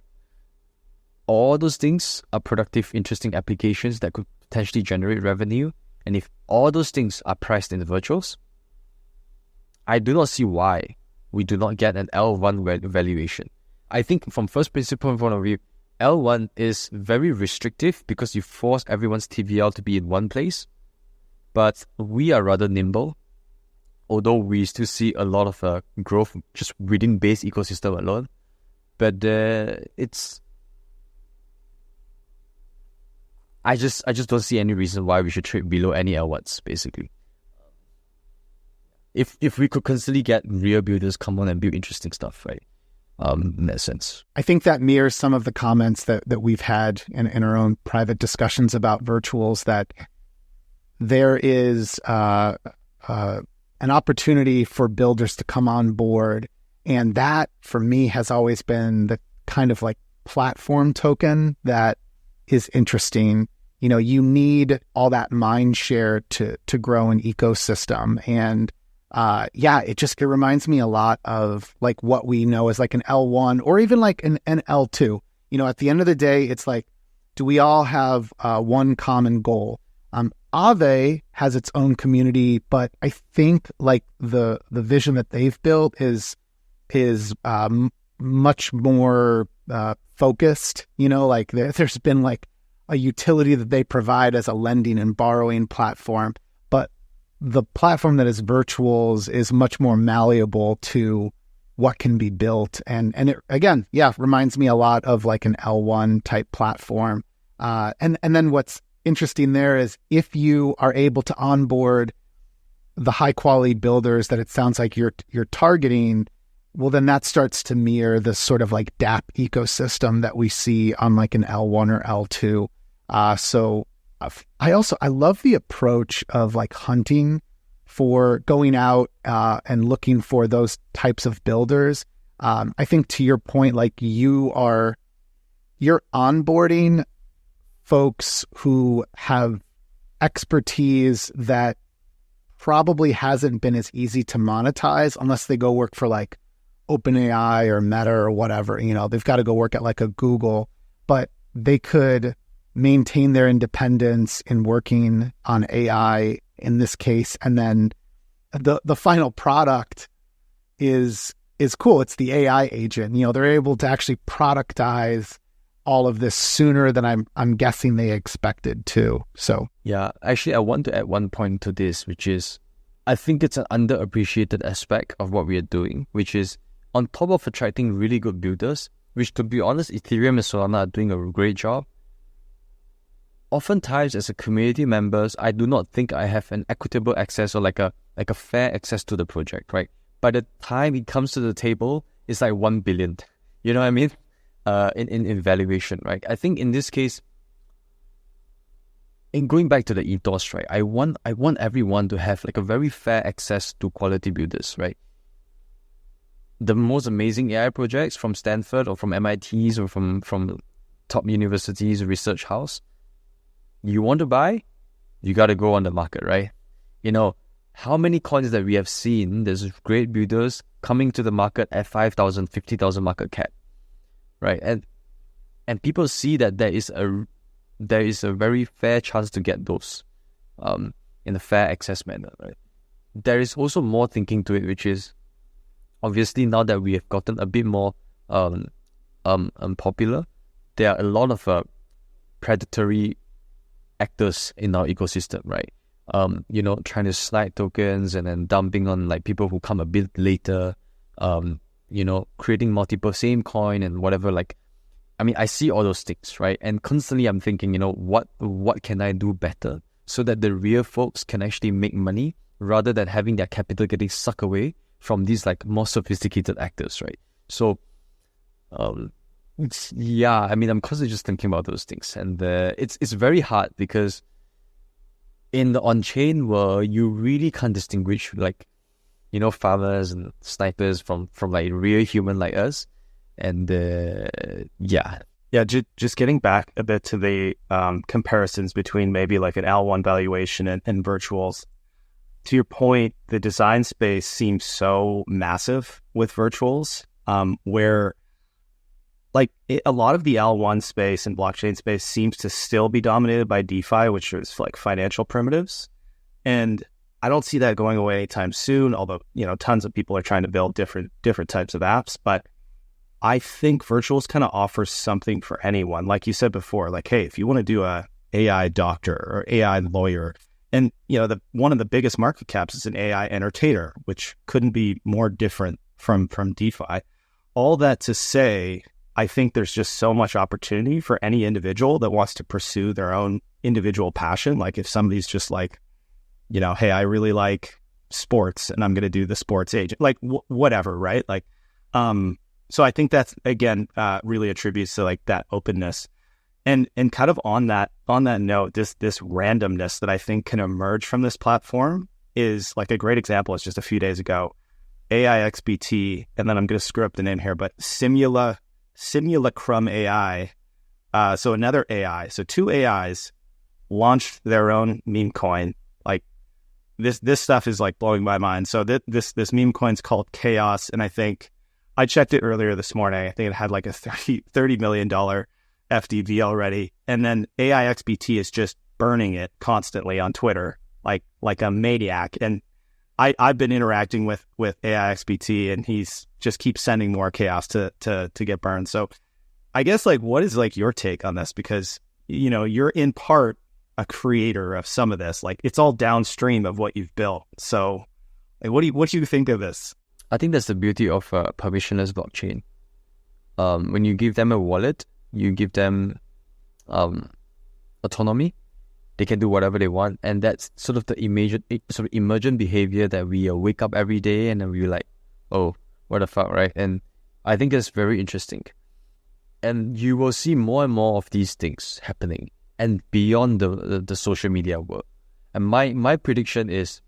All those things are productive, interesting applications that could potentially generate revenue. And if all those things are priced in the virtuals, I do not see why we do not get an L1 valuation. I think from first principle point of view, L1 is very restrictive because you force everyone's TVL to be in one place. But we are rather nimble, although we still see a lot of growth just within base ecosystem alone. But I just don't see any reason why we should trade below any L1s, basically. If we could constantly get real builders come on and build interesting stuff, right? In that sense. I think that mirrors some of the comments that we've had in our own private discussions about virtuals, that there is an opportunity for builders to come on board. And that, for me, has always been the kind of like platform token that is interesting. You know, you need all that mind share to grow an ecosystem. And it reminds me a lot of like what we know as like an L1 or even like an L2. You know, at the end of the day, it's like, do we all have one common goal? Aave has its own community, but I think like the vision that they've built is much more focused. You know, like there's been like a utility that they provide as a lending and borrowing platform, but the platform that is Virtuals is much more malleable to what can be built. And it, again, reminds me a lot of like an L1 type platform. And then what's interesting there is if you are able to onboard the high quality builders that it sounds like you're targeting, well, then that starts to mirror this sort of like dApp ecosystem that we see on like an L1 or L2. I love the approach of like hunting for going out and looking for those types of builders. I think to your point, like you're onboarding folks who have expertise that probably hasn't been as easy to monetize unless they go work for like OpenAI or Meta or whatever. You know, they've got to go work at like a Google, but they could maintain their independence in working on AI in this case. And then the final product is cool. It's the AI agent. You know, they're able to actually productize all of this sooner than I'm guessing they expected to. So yeah, actually, I want to add one point to this, which is I think it's an underappreciated aspect of what we are doing, which is on top of attracting really good builders, which to be honest, Ethereum and Solana are doing a great job. Oftentimes, as a community members, I do not think I have an equitable access or like a fair access to the project, right? By the time it comes to the table, it's like 1 billion. You know what I mean? In valuation, right? I think in this case, in going back to the ethos, right? I want everyone to have like a very fair access to quality builders, right? The most amazing AI projects from Stanford or from MIT's or from top universities, research house, you want to buy, you got to go on the market, right? You know, how many coins that we have seen, there's great builders coming to the market at 5,000, 50,000 market cap, right? And people see that there is a very fair chance to get those in a fair access manner, right? There is also more thinking to it, which is obviously now that we have gotten a bit more popular, there are a lot of predatory actors in our ecosystem, right? You know, trying to slide tokens and then dumping on like people who come a bit later, you know, creating multiple same coin and whatever. Like, I mean, I see all those things, right? And constantly I'm thinking, you know, what can I do better so that the real folks can actually make money rather than having their capital getting sucked away from these like more sophisticated actors, right? So, yeah, I mean, I'm constantly just thinking about those things, and it's very hard because in the on-chain world, you really can't distinguish like, you know, farmers and snipers from like real human like us, and just getting back a bit to the comparisons between maybe like an L1 valuation and Virtuals. To your point, the design space seems so massive with Virtuals, where like a lot of the L1 space and blockchain space seems to still be dominated by DeFi, which is like financial primitives. And I don't see that going away anytime soon, although, you know, tons of people are trying to build different types of apps. But I think Virtuals kind of offers something for anyone. Like you said before, like, hey, if you want to do a AI doctor or AI lawyer, and, you know, one of the biggest market caps is an AI entertainer, which couldn't be more different from DeFi. All that to say, I think there's just so much opportunity for any individual that wants to pursue their own individual passion. Like if somebody's just like, you know, hey, I really like sports and I'm going to do the sports agent, like whatever, right? Like, so I think that's, again, really attributes to like that openness. And kind of on that note, this randomness that I think can emerge from this platform is like a great example. It's just a few days ago, aixbt, and then I'm going to screw up the name here, but Simulacrum AI. So another AI. So two AIs launched their own meme coin. Like this stuff is like blowing my mind. So this meme coin's called Chaos, and I think I checked it earlier this morning. I think it had like a $30 million FDV already, and then aixbt is just burning it constantly on Twitter, like a maniac. And I've been interacting with aixbt, and he's just keeps sending more chaos to get burned. So I guess like, what is like your take on this? Because, you know, you're in part a creator of some of this. Like it's all downstream of what you've built. So like, what do you think of this? I think that's the beauty of a permissionless blockchain. When you give them a wallet, you give them autonomy. They can do whatever they want, and that's sort of the emergent behavior that we wake up every day and then we're like, oh, what the fuck, right? And I think that's very interesting. And you will see more and more of these things happening, and beyond the social media world. And my prediction is,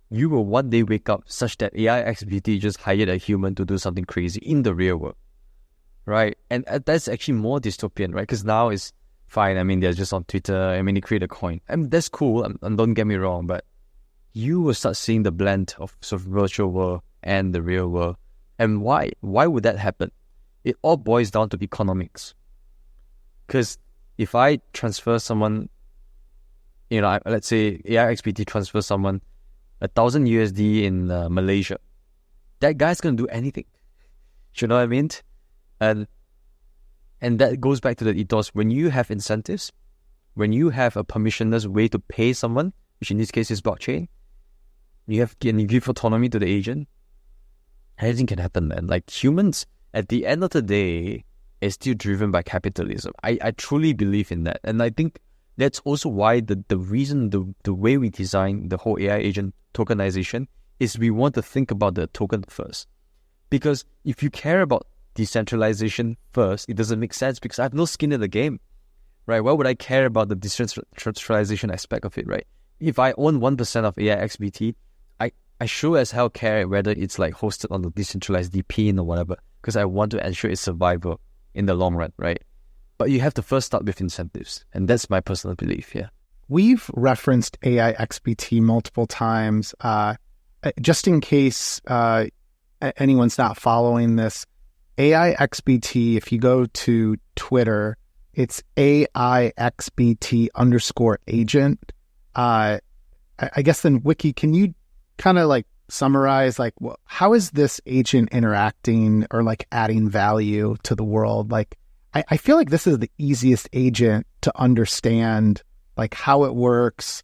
you will one day wake up such that aixbt just hired a human to do something crazy in the real world, right? And that's actually more dystopian, right? Because now it's fine. I mean, they're just on Twitter. I mean, they create a coin. I mean, that's cool. And don't get me wrong, but you will start seeing the blend of sort of virtual world and the real world. And why? Why would that happen? It all boils down to economics. Because if I transfer someone, you know, let's say aixbt transfers someone 1,000 USD in Malaysia, that guy's going to do anything. You know what I mean? And that goes back to the ethos. When you have incentives, when you have a permissionless way to pay someone, which in this case is blockchain, you give autonomy to the agent, anything can happen, man. Like humans, at the end of the day, is still driven by capitalism. I truly believe in that. And I think that's also why the reason, the way we design the whole AI agent tokenization is we want to think about the token first. Because if you care about decentralization first, it doesn't make sense because I have no skin in the game, right? Why would I care about the decentralization aspect of it, right? If I own 1% of aixbt, I sure as hell care whether it's like hosted on the decentralized DP or whatever, because I want to ensure its survival in the long run, right? But you have to first start with incentives, and that's my personal belief, yeah. We've referenced aixbt multiple times. Just in case anyone's not following this, aixbt, if you go to Twitter, it's aixbt_agent. I guess then, Weekee, can you kind of like summarize, like, how is this agent interacting or like adding value to the world? Like, I feel like this is the easiest agent to understand, like how it works,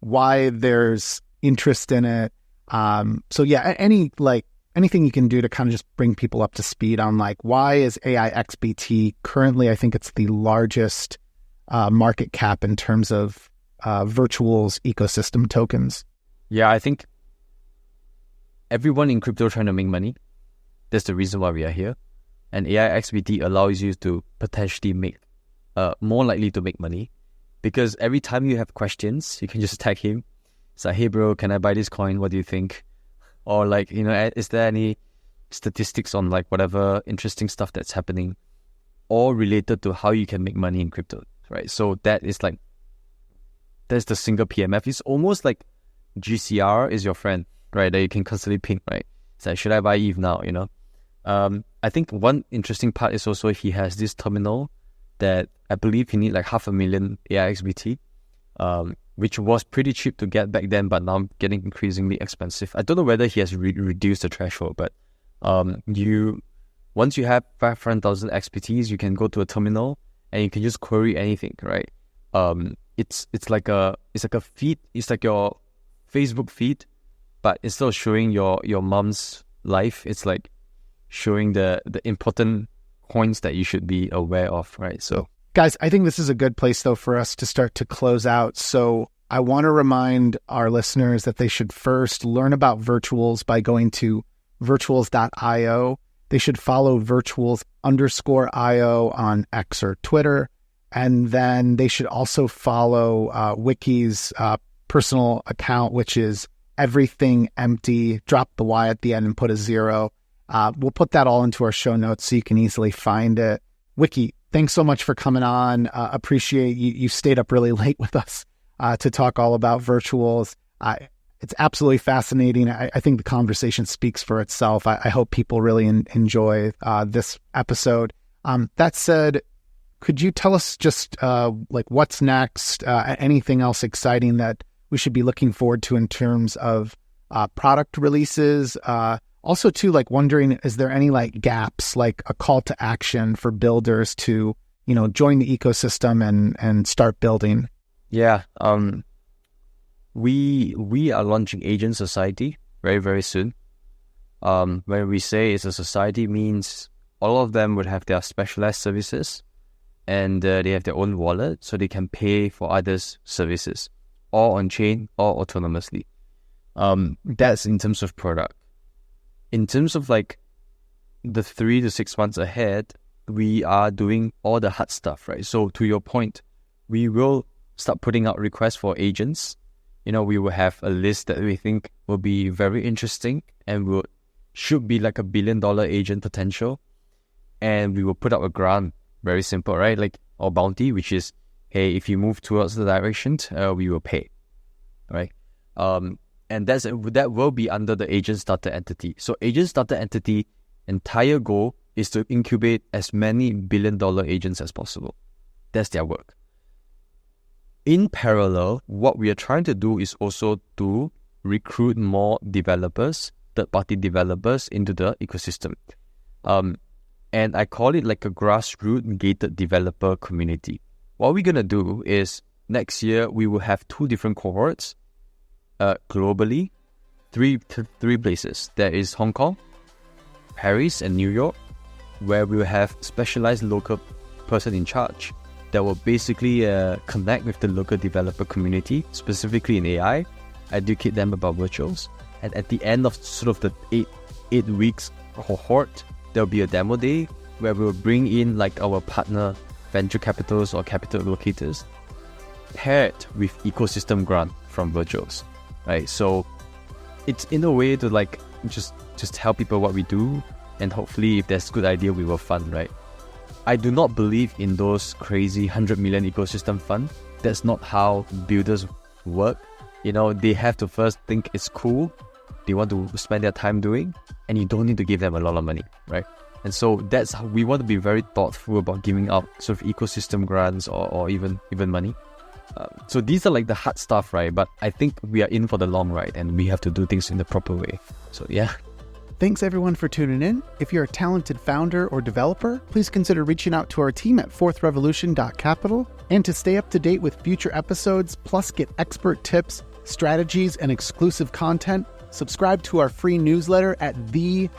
why there's interest in it. So yeah, anything you can do to kind of just bring people up to speed on like, why is aixbt currently, I think it's the largest market cap in terms of virtuals ecosystem tokens. Yeah, I think everyone in crypto trying to make money. That's the reason why we are here. And aixbt allows you to potentially make, more likely to make money, because every time you have questions, you can just tag him. It's like, hey bro, can I buy this coin? What do you think? Or like, you know, is there any statistics on like whatever interesting stuff that's happening, all related to how you can make money in crypto, right? So that is like, that's the single PMF. It's almost like GCR is your friend, right? That you can constantly ping, right? It's like, should I buy ETH now, you know? I think one interesting part is also he has this terminal that I believe he need like 500,000 aixbt, which was pretty cheap to get back then, but now getting increasingly expensive. I don't know whether he has reduced the threshold, but once you have 500,000 XPTs, you can go to a terminal and you can just query anything, right? It's like a feed. It's like your Facebook feed, but instead of showing your mom's life, it's like showing the important points that you should be aware of, right? So guys, I think this is a good place though for us to start to close out. So I want to remind our listeners that they should first learn about virtuals by going to virtuals.io. They should follow virtuals_io on X or Twitter. And then they should also follow Weekee's personal account, which is everythingempty, drop the Y at the end and put a 0. We'll put that all into our show notes so you can easily find it. Weekee, thanks so much for coming on. Appreciate you stayed up really late with us to talk all about virtuals. It's absolutely fascinating. I think the conversation speaks for itself. I hope people really enjoy this episode. That said, could you tell us just like what's next? Anything else exciting that we should be looking forward to in terms of product releases? Also, too, like wondering, is there any like gaps, like a call to action for builders to, join the ecosystem and start building? Yeah. We are launching Agent Society very, very soon. When we say it's a society, means all of them would have their specialized services and they have their own wallet, so they can pay for others' services, or on-chain or autonomously. That's in terms of product. In terms of like the 3 to 6 months ahead, we are doing all the hard stuff, right? So to your point, we will start putting out requests for agents. We will have a list that we think will be very interesting and should be like $1 billion agent potential. And we will put up a grant, very simple, right? Like our bounty, which is, hey, if you move towards the direction, we will pay, right? And that will be under the agent starter entity. So agent starter entity entire goal is to incubate as many $1 billion agents as possible. That's their work. In parallel, what we are trying to do is also to recruit more developers, third-party developers into the ecosystem. And I call it like a grassroots gated developer community. What we're going to do is next year, we will have 2 different cohorts globally, three places. There is Hong Kong, Paris, and New York, where we will have specialized local person in charge that will basically connect with the local developer community, specifically in AI, educate them about virtuals. And at the end of sort of the 8 weeks cohort, there'll be a demo day where we'll bring in like our partner venture capitals or capital allocators paired with ecosystem grant from virtuals, right? So it's in a way to like just tell people what we do, and hopefully if there's a good idea, we will fund, right? I do not believe in those crazy 100 million ecosystem fund. That's not how builders work. They have to first think it's cool, they want to spend their time doing, and you don't need to give them a lot of money, right? And so that's how we want to be very thoughtful about giving out sort of ecosystem grants or even money. So these are like the hard stuff, right? But I think we are in for the long ride and we have to do things in the proper way. So yeah. Thanks everyone for tuning in. If you're a talented founder or developer, please consider reaching out to our team at fourthrevolution.capital. And to stay up to date with future episodes, plus get expert tips, strategies, and exclusive content, subscribe to our free newsletter at the-edge.xyz.